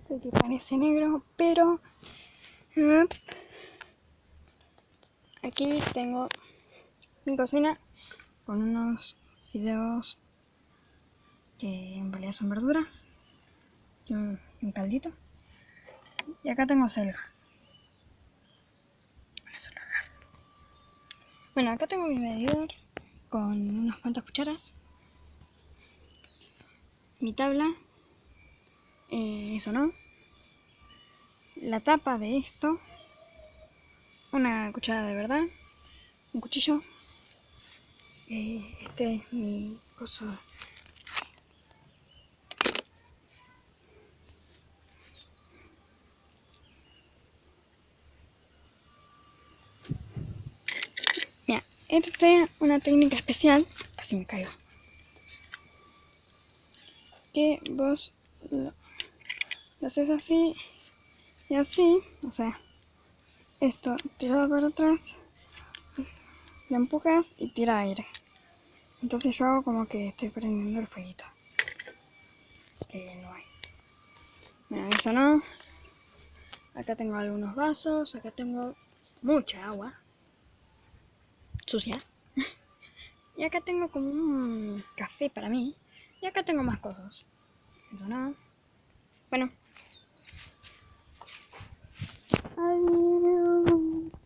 Sé que parece negro, pero aquí tengo mi cocina con unos fideos que en realidad son verduras y un caldito. Y acá tengo selga. Bueno, acá tengo mi medidor con unas cuantas cucharas, mi tabla, eso no, la tapa de esto, una cuchara de verdad, un cuchillo, este es mi coso. Mira, esta es una técnica especial, casi me caigo, que vos lo haces así y así, o sea, esto tirado para atrás, lo empujas y tira aire. Entonces yo hago como que estoy prendiendo el fueguito, que no hay. Bueno, eso no. Acá tengo algunos vasos, acá tengo mucha agua sucia. Y acá tengo como un café para mí. Y acá tengo más cosas. Eso no. Bueno. Adiós.